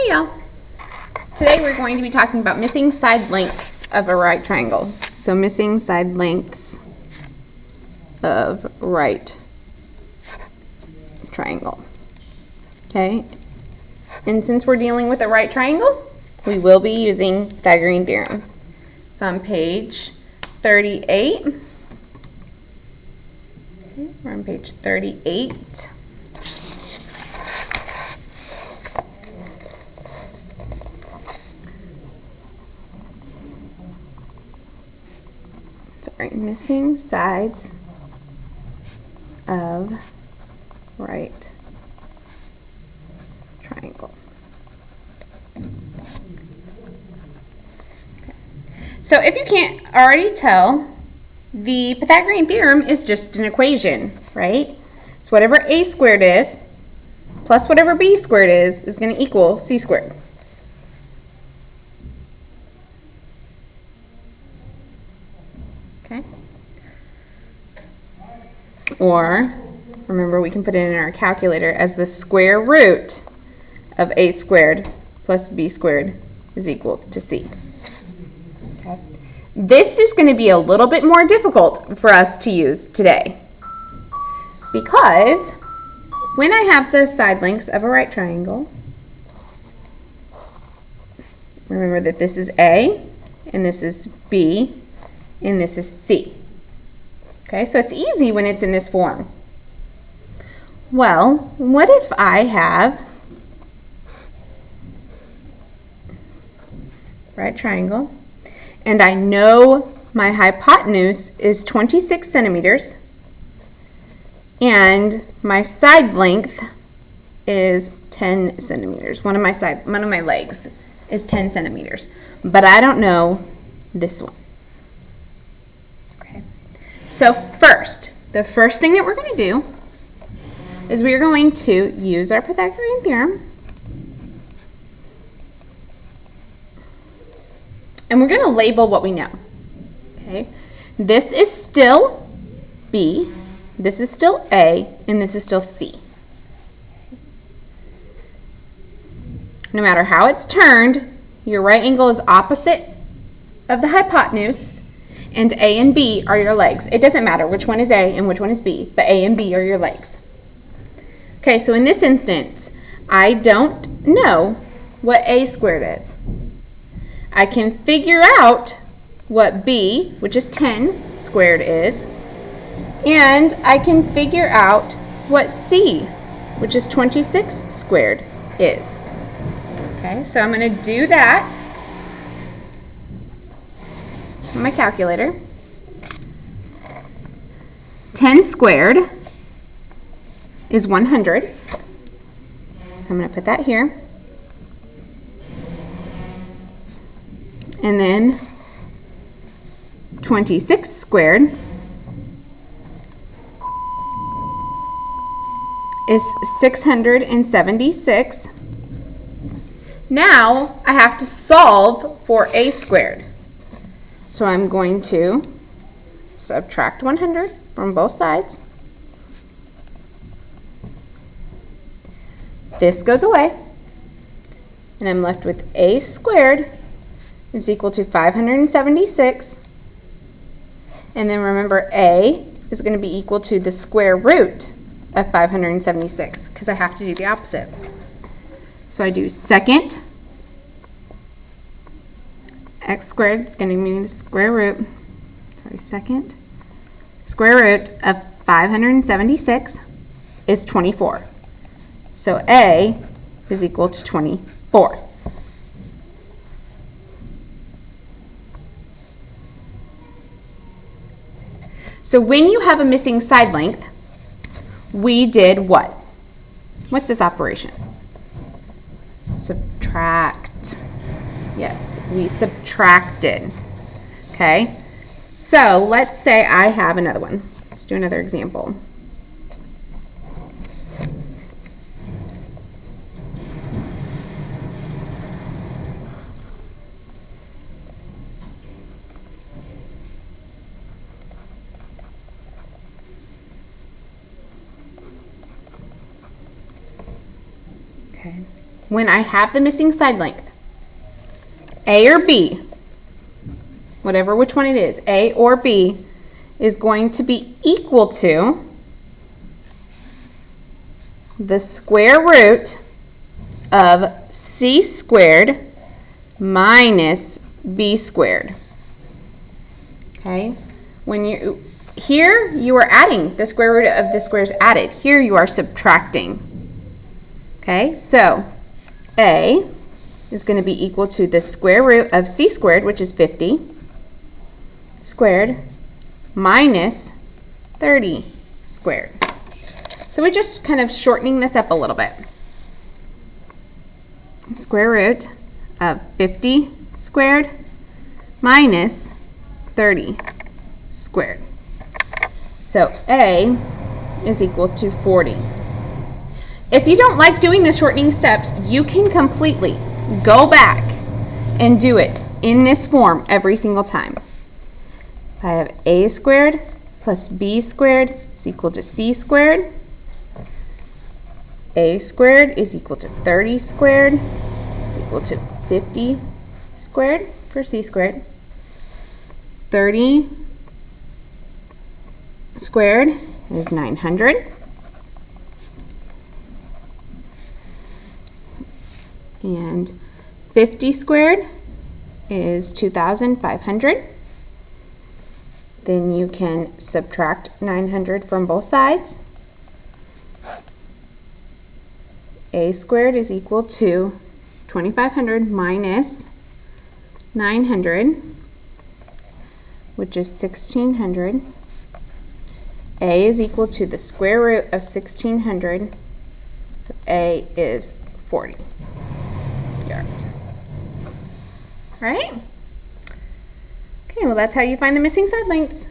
Hey y'all. Today we're going to be talking about missing side lengths of a right triangle. So missing side lengths of right triangle. Okay. And since we're dealing with a right triangle, we will be using Pythagorean theorem. It's on page 38. Okay, we're on page 38. Sorry, missing sides of right triangle. Okay. So if you can't already tell, the Pythagorean theorem is just an equation, right? It's whatever a squared is plus whatever b squared is going to equal c squared. Okay. Or, remember, we can put it in our calculator as the square root of a squared plus b squared is equal to c. Okay. This is going to be a little bit more difficult for us to use today because when I have the side lengths of a right triangle, remember that this is A, and this is B, and this is C. Okay, so it's easy when it's in this form. Well, what if I have right triangle, and I know my hypotenuse is 26 centimeters, and my side length is 10 centimeters. One of my legs is 10 centimeters, but I don't know this one. Okay. So the first thing that we're going to do is we are going to use our Pythagorean theorem, and we're going to label what we know. Okay. This is still B, this is still A, and this is still C. No matter how it's turned, your right angle is opposite of the hypotenuse, and A and B are your legs. It doesn't matter which one is A and which one is B, but A and B are your legs. Okay, so in this instance, I don't know what A squared is. I can figure out what B, which is 10 squared, is, and I can figure out what C, which is 26 squared, is. Okay, so I'm going to do that on my calculator. 10 squared is 100. So I'm going to put that here. And then 26 squared is 676. Now I have to solve for a squared. So I'm going to subtract 100 from both sides. This goes away, and I'm left with a squared is equal to 576. And then remember, a is going to be equal to the square root of 576 because I have to do the opposite. So I do second x squared is going to be the square root, second square root of 576 is 24. So A is equal to 24. So when you have a missing side length, we did what? What's this operation? Subtract. Yes, we subtracted. Okay, so let's say I have another one. Let's do another example. Okay. when I have the missing side length, A or B, whatever which one it is, A or B, is going to be equal to the square root of C squared minus B squared. Okay? When here you are adding, the square root of the squares added. Here you are subtracting. Okay? So A is going to be equal to the square root of C squared, which is 50, squared, minus 30 squared. So we're just kind of shortening this up a little bit. Square root of 50 squared minus 30 squared. So A is equal to 40. If you don't like doing the shortening steps, you can completely go back and do it in this form every single time. If I have A squared plus B squared is equal to C squared. A squared is equal to 30 squared is equal to 50 squared for C squared. 30 squared is 900. And 50 squared is 2,500. Then you can subtract 900 from both sides. A squared is equal to 2,500 minus 900, which is 1,600. A is equal to the square root of 1,600, so A is 40 yards. All right? Okay, well that's how you find the missing side lengths.